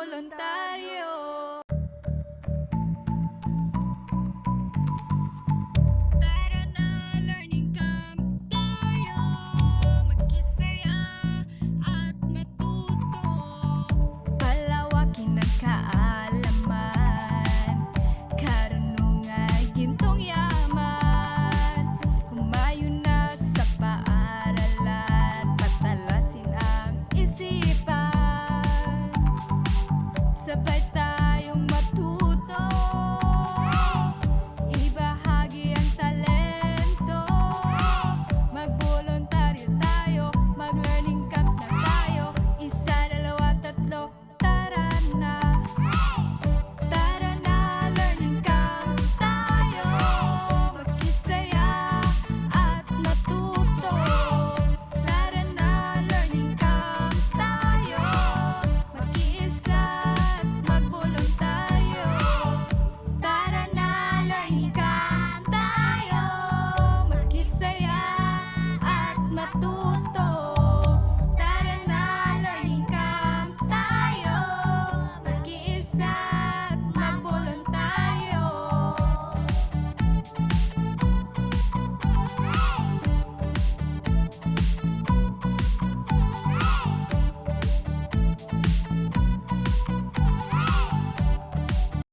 magboluntaryo. Tara na, learning camp tayo, magkisaya at matuto. Palawakin ang kaalaman, karunungan, gintong yaman. Humayo na sa paaralan, patalasin ang isipan. Sabay tayong matuto, ibahagi ang talento. Magboluntaryo tayo, mag-learning camp na tayo. Isa, dalawa, tatlo, tara na. Tara na, learning camp tayo, magkisaya at matuto. Tara na, learning camp tayo, mag-iisa at magboluntaryo. Tara na, learning camp tayo, magkisaya at matuto.